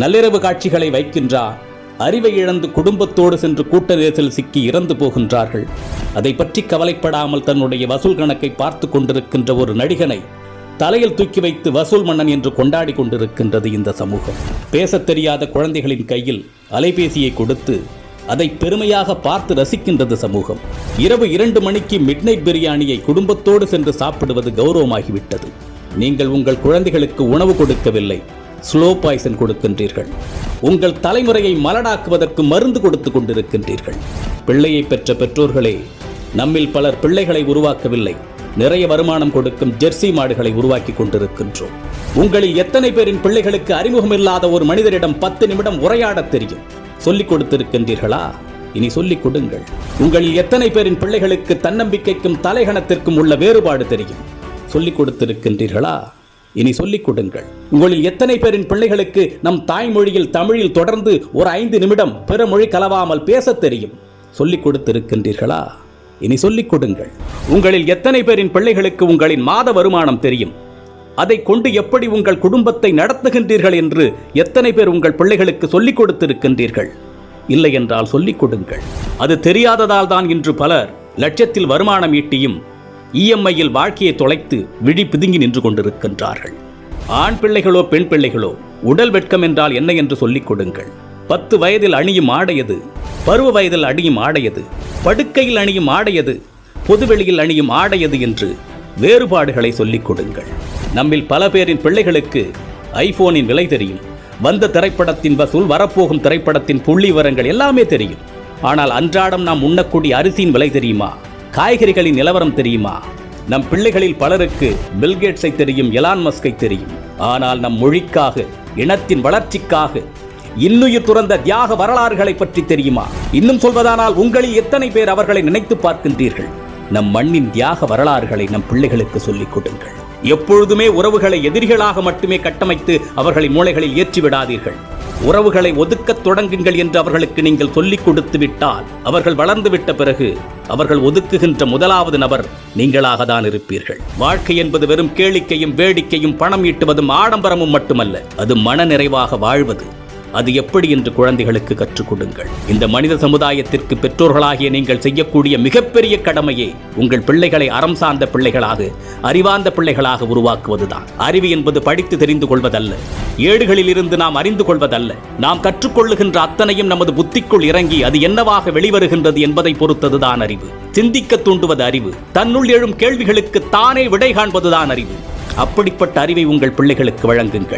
நள்ளிரவு காட்சிகளை வைக்கின்றார். அறிவை இழந்து குடும்பத்தோடு சென்று கூட்ட நெரிசல் சிக்கி இறந்து போகின்றார்கள். அதை பற்றி கவலைப்படாமல் தன்னுடைய வசூல் கணக்கை பார்த்து கொண்டிருக்கின்ற ஒரு நடிகனை தலையில் தூக்கி வைத்து வசூல் மன்னன் என்று கொண்டாடி கொண்டிருக்கின்றது இந்த சமூகம். பேசத் தெரியாத குழந்தைகளின் கையில் அலைபேசியை கொடுத்து அதை பெருமையாக பார்த்து ரசிக்கின்றது சமூகம். இரவு 2 மணிக்கு மிட்நைட் பிரியாணியை குடும்பத்தோடு சென்று சாப்பிடுவது கௌரவமாகிவிட்டது. நீங்கள் உங்கள் குழந்தைகளுக்கு உணவு கொடுக்கவில்லை, ஸ்லோ பாய்சன் கொடுக்கின்றீர்கள். உங்கள் தலைமுறையை மலடாக்குவதற்கு மருந்து கொடுத்து கொண்டிருக்கின்றீர்கள். பிள்ளையை பெற்ற பெற்றோர்களே, நம்மில் பலர் பிள்ளைகளை உருவாக்கவில்லை, நிறைய வருமானம் கொடுக்கும் ஜெர்சி மாடுகளை உருவாக்கி கொண்டிருக்கின்றோம். உங்களில் எத்தனை பேரின் பிள்ளைகளுக்கு அறிமுகமில்லாத ஒரு மனிதரிடம் 10 நிமிடம் உரையாட தெரியும்? சொல்லிக் கொடுத்திருக்கின்றீர்களா? இனி சொல்லிக் கொடுங்கள். உங்களில் எத்தனை பேரின் பிள்ளைகளுக்கு தன்னம்பிக்கைக்கும் தலைகணத்திற்கும் உள்ள வேறுபாடு தெரியும்? சொல்லிக் கொடுத்திருக்கின்றீர்களா? இனி சொல்லிக் கொடுங்கள். உங்களில் எத்தனை பேரின் பிள்ளைகளுக்கு நம் தாய்மொழியில் தமிழில் தொடர்ந்து ஒரு 5 நிமிடம் பிற மொழி கலவாமல் பேசத் தெரியும்? சொல்லிக் கொடுத்திருக்கின்றீர்களா? இனி சொல்லிக் கொடுங்கள். உங்களில் எத்தனை பேரின் பிள்ளைகளுக்கு உங்களின் மாத வருமானம் தெரியும்? அதை கொண்டு எப்படி உங்கள் குடும்பத்தை நடத்துகின்றீர்கள் என்று எத்தனை பேர் உங்கள் பிள்ளைகளுக்கு சொல்லிக் கொடுத்திருக்கின்றீர்கள்? இல்லை என்றால் சொல்லிக் கொடுங்கள். அது தெரியாததால் தான் இன்று பலர் லட்சத்தில் வருமானம் ஈட்டியும் இஎம்ஐயில் வாழ்க்கையை தொலைத்து விழி பிதுங்கி நின்று கொண்டிருக்கின்றார்கள். ஆண் பிள்ளைகளோ பெண் பிள்ளைகளோ, உடல் வெட்கம் என்றால் என்ன என்று சொல்லிக் கொடுங்கள். 10 வயதில் அணியும் ஆடையது, பருவ வயதில் அணியும் ஆடையது, படுக்கையில் அணியும் ஆடையது, பொதுவெளியில் அணியும் ஆடையது என்று வேறுபாடுகளை சொல்லிக் கொடுங்கள். நம்மில் பல பேரின் பிள்ளைகளுக்கு ஐபோனின் விலை தெரியும், வந்த திரைப்படத்தின் வசூல், வரப்போகும் திரைப்படத்தின் புள்ளி விவரங்கள் எல்லாமே தெரியும். ஆனால் அன்றாடம் நாம் உண்ணக்கூடிய அரிசியின் விலை தெரியுமா? காய்கறிகளின் நிலவரம் தெரியுமா? நம் பிள்ளைகளில் பலருக்கு பில்கேட்ஸை தெரியும், எலான் மஸ்கை தெரியும். ஆனால் நம் மொழிக்காக, இனத்தின் வளர்ச்சிக்காக இன்னுயிர் துறந்த தியாக வரலாறுகளை பற்றி தெரியுமா? இன்னும் சொல்வதானால் உங்களில் எத்தனை பேர் அவர்களை நினைத்து பார்க்கின்றீர்கள்? நம் மண்ணின் தியாக வரலாறுகளை நம் பிள்ளைகளுக்கு சொல்லிக் கொடுங்கள். எப்பொழுதுமே உறவுகளை எதிரிகளாக மட்டுமே கட்டமைத்து அவர்களின் மூளைகளில் ஏற்றி விடாதீர்கள். உறவுகளை ஒதுக்கத் தொடங்குங்கள் என்று அவர்களுக்கு நீங்கள் சொல்லிக் கொடுத்து விட்டால், அவர்கள் வளர்ந்து விட்ட பிறகு அவர்கள் ஒதுக்குகின்ற முதலாவது நபர் நீங்களாக தான் இருப்பீர்கள். வாழ்க்கை என்பது வெறும் கேளிக்கையும் வேடிக்கையும் பணம் ஈட்டுவதும் ஆடம்பரமும் மட்டுமல்ல, அது மன நிறைவாக வாழ்வது. அது எப்படி என்று குழந்தைகளுக்கு கற்றுக் கொடுங்கள். இந்த மனித சமுதாயத்திற்கு பெற்றோர்களாகிய நீங்கள் செய்யக்கூடிய மிகப்பெரிய கடமையே உங்கள் பிள்ளைகளை அறம் சார்ந்த பிள்ளைகளாக, அறிவார்ந்த பிள்ளைகளாக உருவாக்குவதுதான். அறிவு என்பது படித்து தெரிந்து கொள்வதல்ல, ஏடுகளில் இருந்து நாம் அறிந்து கொள்வதல்ல. நாம் கற்றுக்கொள்ளுகின்ற அத்தனையும் நமது புத்திக்குள் இறங்கி அது என்னவாக வெளிவருகின்றது என்பதை பொறுத்ததுதான் அறிவு. சிந்திக்க தூண்டுவது அறிவு. தன்னுள் எழும் கேள்விகளுக்கு தானே விடை காண்பதுதான் அறிவு. அப்படிப்பட்ட அறிவை உங்கள் பிள்ளைகளுக்கு வழங்குங்கள்.